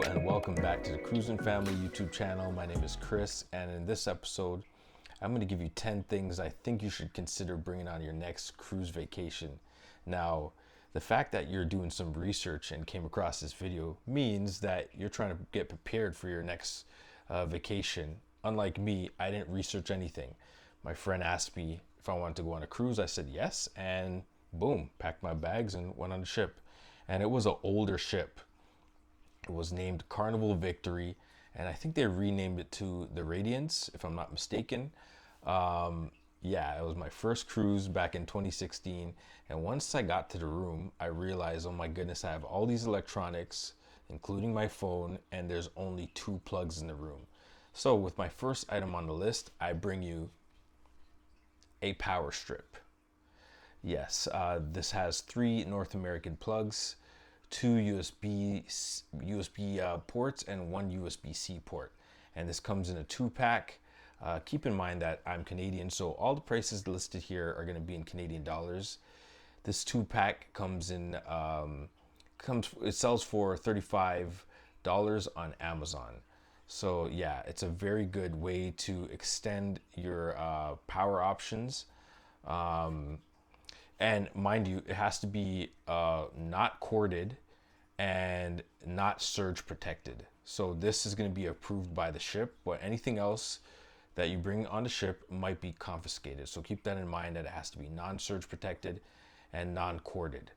and welcome back to the Cruis'n Family YouTube channel. My name is Chris, and in this episode, I'm going to give you 10 things I think you should consider bringing on your next cruise vacation. Now, the fact that you're doing some research and came across this video means that you're trying to get prepared for your next vacation. Unlike me, I didn't research anything. My friend asked me if I wanted to go on a cruise. I said yes, and boom, packed my bags and went on the ship. And it was an older ship. It was named Carnival Victory, and I think they renamed it to the Radiance, if I'm not mistaken. Yeah, it was my first cruise back in 2016, and once I got to the room, I realized, oh my goodness, I have all these electronics, including my phone, and there's only 2 plugs in the room. So with my first item on the list, I bring you a power strip. Yes, this has 3 North American plugs, 2 USB ports, and 1 USB-C port. And this comes in a 2-pack. Keep in mind that I'm Canadian, so all the prices listed here are going to be in Canadian dollars. This 2-pack comes in, it sells for $35 on Amazon. So yeah, it's a very good way to extend your power options. And mind you, it has to be not corded and not surge protected. So this is going to be approved by the ship, but anything else that you bring on the ship might be confiscated. So keep that in mind, that it has to be non-surge protected and non-corded.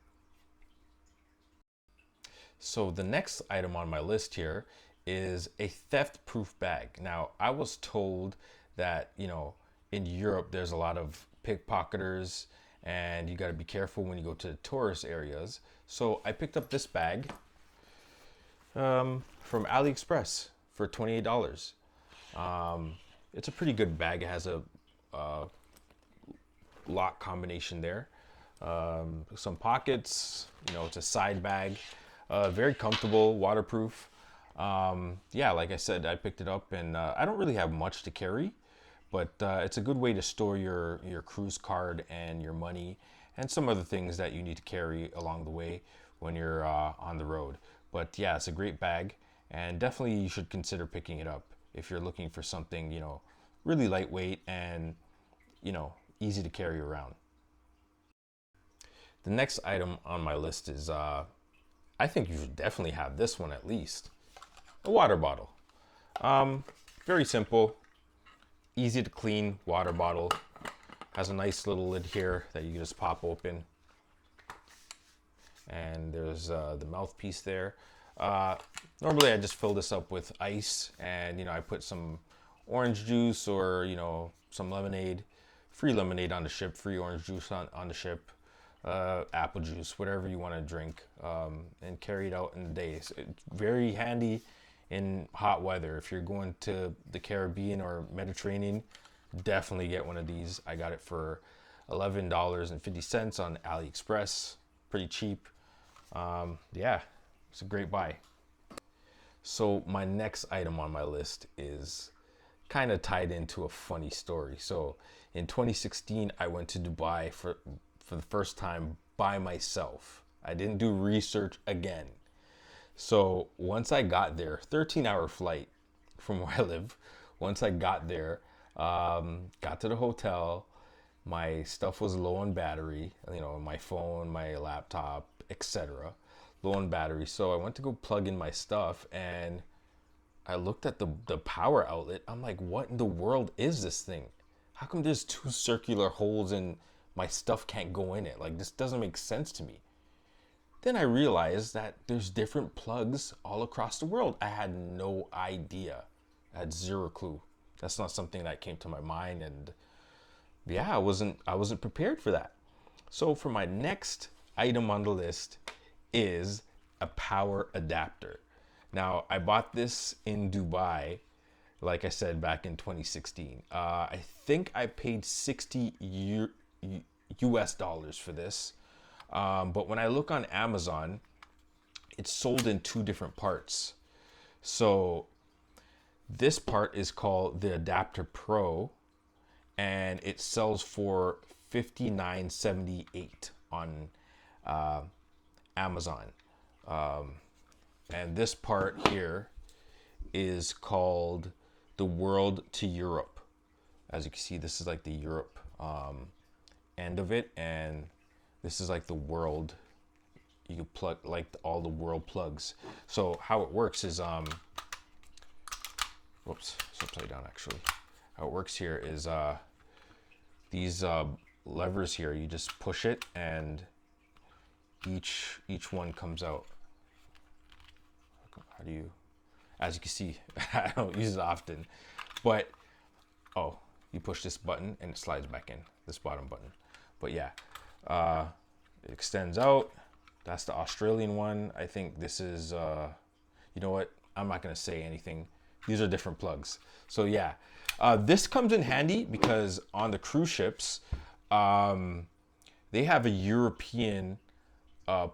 So the next item on my list here is a theft-proof bag. Now, I was told that, in Europe, there's a lot of pickpocketers, and you got to be careful when you go to the tourist areas. So I picked up this bag from AliExpress for $28. It's a pretty good bag. It has a lock combination there, some pockets. It's a side bag, very comfortable, waterproof. Yeah, like I said, I picked it up, and I don't really have much to carry, but it's a good way to store your cruise card and your money and some other things that you need to carry along the way when you're on the road. But yeah, it's a great bag, and definitely you should consider picking it up if you're looking for something, really lightweight and, easy to carry around. The next item on my list is, I think you should definitely have this one at least, a water bottle. Very simple, easy to clean water bottle. Has a nice little lid here that you can just pop open. And there's the mouthpiece there. Normally I just fill this up with ice, and I put some orange juice or some lemonade, free lemonade on the ship, free orange juice on the ship, apple juice, whatever you want to drink, and carry it out in the day. So it's very handy in hot weather. If you're going to the Caribbean or Mediterranean, definitely get one of these. I got it for $11.50 on AliExpress, pretty cheap. Yeah, it's a great buy. So my next item on my list is kind of tied into a funny story. So in 2016, I went to Dubai for the first time by myself. I didn't do research again. So once I got there, 13-hour flight from where I live. Once I got there, got to the hotel, my stuff was low on battery, my phone, my laptop, etc. Low on battery. So I went to go plug in my stuff, and I looked at the power outlet. I'm like, what in the world is this thing? How come there's 2 circular holes and my stuff can't go in it? Like, this doesn't make sense to me. Then I realized that there's different plugs all across the world. I had no idea. I had zero clue. That's not something that came to my mind, and yeah, I wasn't prepared for that. So for my next item on the list is a power adapter. Now, I bought this in Dubai, like I said, back in 2016. I think I paid 60 US dollars for this. But when I look on Amazon, it's sold in 2 different parts. So this part is called the Adapter Pro, and it sells for $59.78 on Amazon. And this part here is called the World to Europe. As you can see, this is like the Europe end of it, and this is like the world. You can plug like all the world plugs. So how it works is whoops, it's upside down actually. How it works here is these levers here, you just push it and each one comes out. How do you, as you can see, I don't use it often, but oh, you push this button and it slides back in, this bottom button. But yeah, it extends out. That's the Australian one. I think this is, you know what? I'm not gonna say anything. These are different plugs. So yeah, this comes in handy because on the cruise ships, they have a European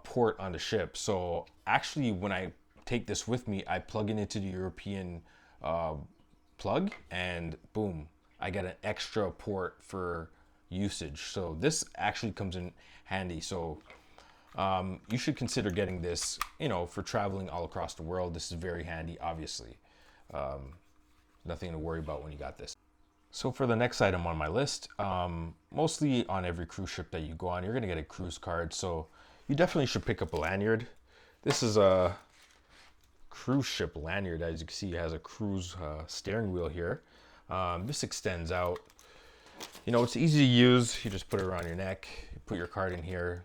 port on the ship. So actually when I take this with me, I plug it into the European plug and boom, I get an extra port for usage. So this actually comes in handy. So you should consider getting this, you know, for traveling all across the world. This is very handy, obviously. Nothing to worry about when you got this. So for the next item on my list, mostly on every cruise ship that you go on, you're gonna get a cruise card. So you definitely should pick up a lanyard. This is a cruise ship lanyard. As you can see, it has a cruise steering wheel here. This extends out. You know, it's easy to use. You just put it around your neck, you put your card in here.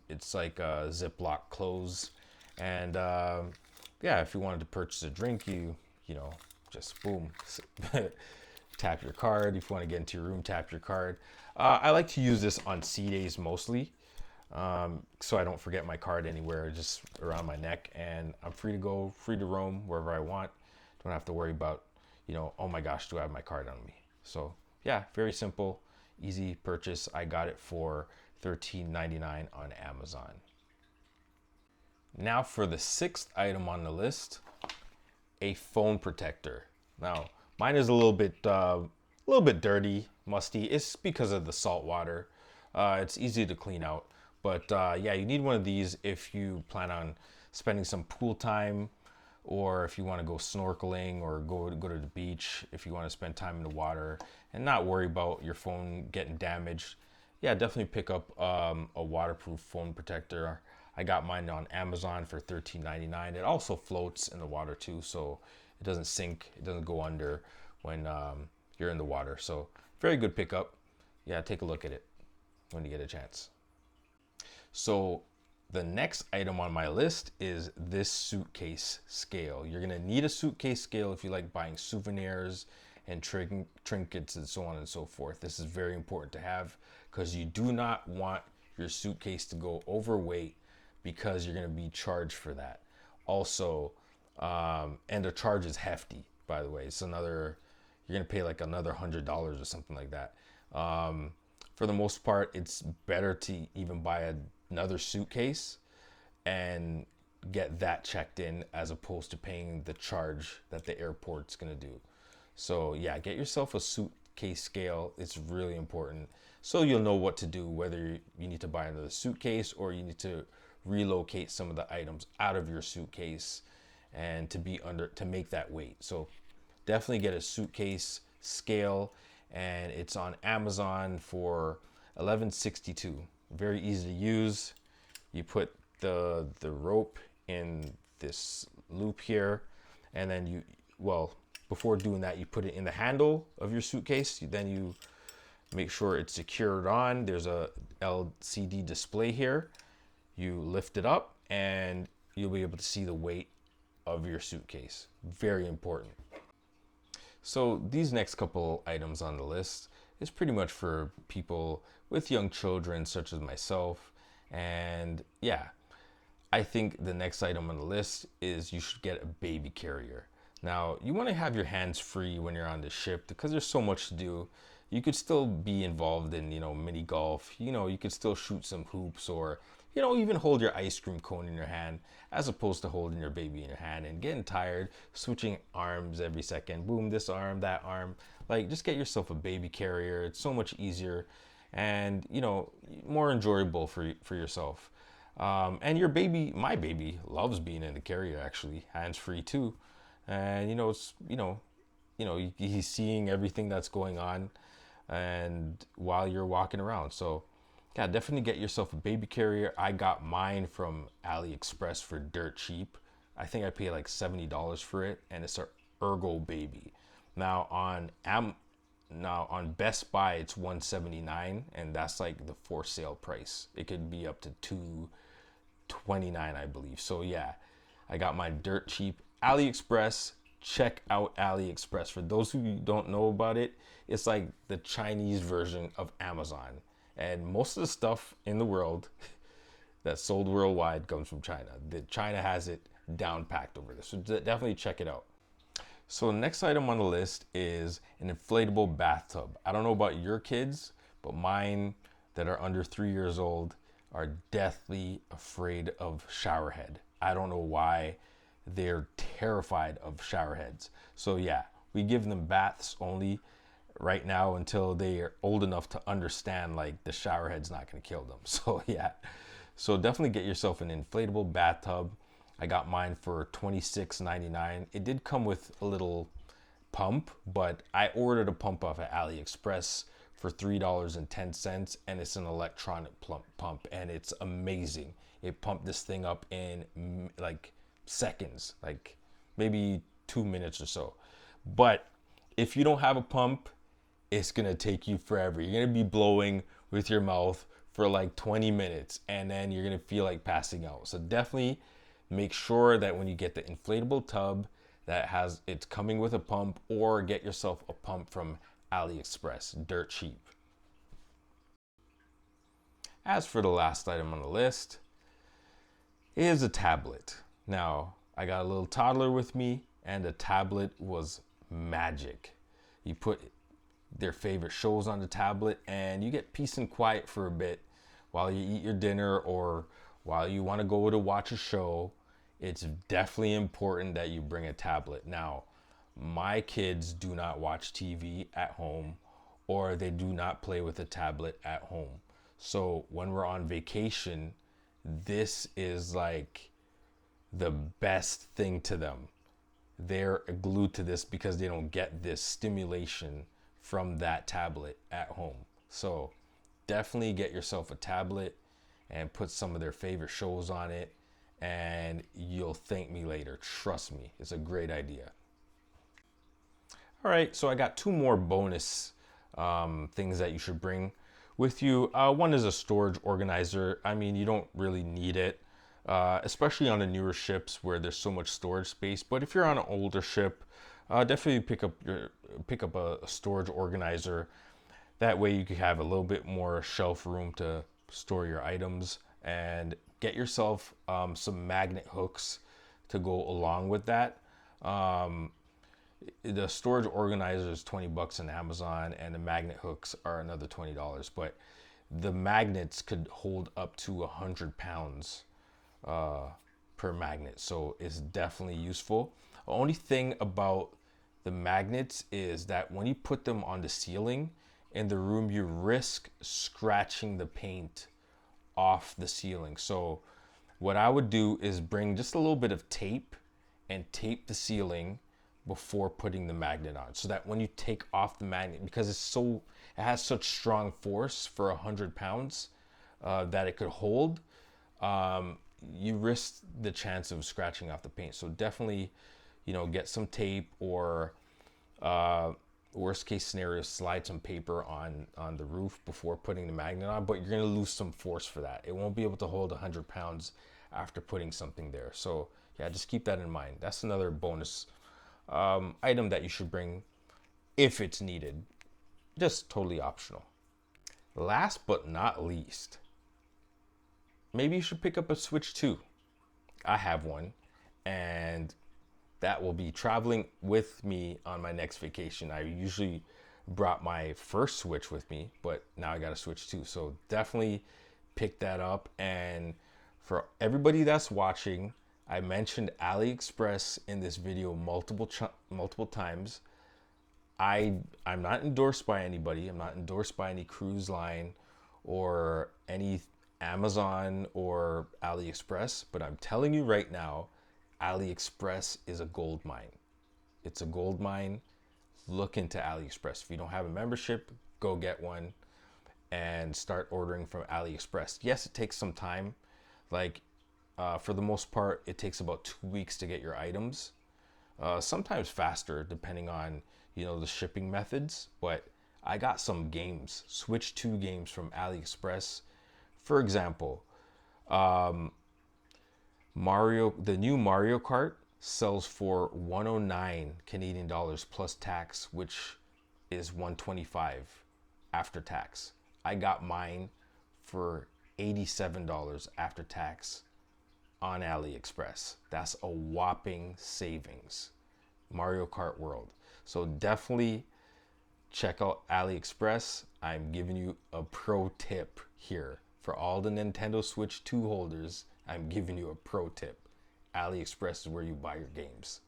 It's like a Ziploc close. And yeah, if you wanted to purchase a drink, you know, just boom, tap your card. If you want to get into your room, tap your card. I like to use this on sea days mostly, so I don't forget my card anywhere, just around my neck, and I'm free to go, free to roam wherever I want. Don't have to worry about, you know, oh my gosh, do I have my card on me? So yeah, very simple, easy purchase. I got it for $13.99 on Amazon. Now for the sixth item on the list, a phone protector. Now mine is a little bit dirty, musty. It's because of the salt water. It's easy to clean out, but yeah, you need one of these if you plan on spending some pool time, or if you want to go snorkeling or go to the beach. If you want to spend time in the water and not worry about your phone getting damaged, yeah, definitely pick up a waterproof phone protector. I got mine on Amazon for $13.99. It also floats in the water too, so it doesn't sink, it doesn't go under when you're in the water. So very good pickup. Yeah, take a look at it when you get a chance. So the next item on my list is this suitcase scale. You're gonna need a suitcase scale if you like buying souvenirs and trinkets and so on and so forth. This is very important to have because you do not want your suitcase to go overweight, because you're going to be charged for that. Also, and the charge is hefty, by the way. It's another, you're going to pay like another $100 or something like that. For the most part, it's better to even buy another suitcase and get that checked in as opposed to paying the charge that the airport's going to do. So yeah, get yourself a suitcase scale. It's really important. So you'll know what to do, whether you need to buy another suitcase or you need to relocate some of the items out of your suitcase and to make that weight. So definitely get a suitcase scale, and it's on Amazon for $11.62. Very easy to use. You put the rope in this loop here, and then before doing that, you put it in the handle of your suitcase. Then you make sure it's secured on. There's a LCD display here. You lift it up and you'll be able to see the weight of your suitcase. Very important. So these next couple items on the list is pretty much for people with young children such as myself. And yeah, I think the next item on the list is you should get a baby carrier. Now, you want to have your hands free when you're on the ship because there's so much to do. You could still be involved in, mini golf. You could still shoot some hoops, or even hold your ice cream cone in your hand, as opposed to holding your baby in your hand and getting tired, switching arms every second. Boom, this arm, that arm. Like, just get yourself a baby carrier. It's so much easier and, more enjoyable for yourself. And your baby, my baby, loves being in the carrier actually, hands free too. And it's he's seeing everything that's going on, and while you're walking around. So yeah, definitely get yourself a baby carrier. I got mine from AliExpress for dirt cheap. I think I paid like $70 for it, and it's a Ergo baby. Now on Best Buy it's 179, and that's like the for sale price. It could be up to 229, I believe. So yeah, I got my dirt cheap. AliExpress, check out AliExpress. For those who don't know about it, it's like the Chinese version of Amazon. And most of the stuff in the world that's sold worldwide comes from China. China has it down packed over there. So definitely check it out. So the next item on the list is an inflatable bathtub. I don't know about your kids, but mine that are under 3 years old are deathly afraid of shower head. I don't know why. They're terrified of shower heads. So yeah, we give them baths only right now until they are old enough to understand like the shower head's not going to kill them. So yeah, so definitely get yourself an inflatable bathtub. I got mine for $26.99. It did come with a little pump, but I ordered a pump off of AliExpress for $3.10, and it's an electronic pump, and it's amazing. It pumped this thing up in like seconds, like maybe 2 minutes or so. But if you don't have a pump, it's gonna take you forever. You're gonna be blowing with your mouth for like 20 minutes, and then you're gonna feel like passing out. So definitely make sure that when you get the inflatable tub that it's coming with a pump, or get yourself a pump from AliExpress, dirt cheap. As for the last item on the list is a tablet. Now, I got a little toddler with me, and the tablet was magic. You put their favorite shows on the tablet, and you get peace and quiet for a bit while you eat your dinner, or while you want to go to watch a show. It's definitely important that you bring a tablet. Now, my kids do not watch TV at home, or they do not play with a tablet at home. So when we're on vacation, this is like the best thing to them. They're glued to this because they don't get this stimulation from that tablet at home. So definitely get yourself a tablet and put some of their favorite shows on it, and you'll thank me later. Trust me, it's a great idea. All right, so I got two more bonus things that you should bring with you. One is a storage organizer. I mean, you don't really need it, especially on the newer ships where there's so much storage space. But if you're on an older ship, definitely pick up a storage organizer. That way you can have a little bit more shelf room to store your items, and get yourself some magnet hooks to go along with that. The storage organizer is 20 bucks on Amazon, and the magnet hooks are another $20. But the magnets could hold up to 100 pounds per magnet, so it's definitely useful. The only thing about the magnets is that when you put them on the ceiling in the room, you risk scratching the paint off the ceiling. So what I would do is bring just a little bit of tape and tape the ceiling before putting the magnet on, so that when you take off the magnet, because it has such strong force for 100 pounds that it could hold, you risk the chance of scratching off the paint. So definitely, get some tape, or worst case scenario, slide some paper on the roof before putting the magnet on. But you're going to lose some force for that. It won't be able to hold 100 pounds after putting something there. So yeah, just keep that in mind. That's another bonus item that you should bring if it's needed. Just totally optional. Last but not least, maybe you should pick up a Switch 2. I have one, and that will be traveling with me on my next vacation. I usually brought my first Switch with me, but now I got a Switch 2. So definitely pick that up. And for everybody that's watching, I mentioned AliExpress in this video multiple times. I'm not endorsed by anybody. I'm not endorsed by any cruise line or any Amazon or AliExpress, but I'm telling you right now, AliExpress is a gold mine. It's a gold mine. Look into AliExpress. If you don't have a membership, go get one and start ordering from AliExpress. Yes, it takes some time. Like for the most part, it takes about 2 weeks to get your items. Sometimes faster depending on, you know, the shipping methods. But I got some games, Switch 2 games from AliExpress. For example, the new Mario Kart sells for 109 Canadian dollars plus tax, which is 125 after tax. I got mine for $87 after tax on AliExpress. That's a whopping savings. Mario Kart World. So definitely check out AliExpress. I'm giving you a pro tip here. For all the Nintendo Switch 2 holders, I'm giving you a pro tip. AliExpress is where you buy your games.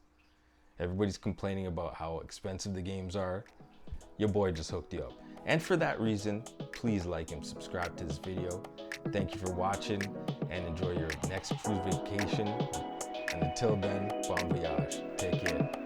Everybody's complaining about how expensive the games are. Your boy just hooked you up. And for that reason, please like and subscribe to this video. Thank you for watching and enjoy your next cruise vacation. And until then, bon voyage. Take care.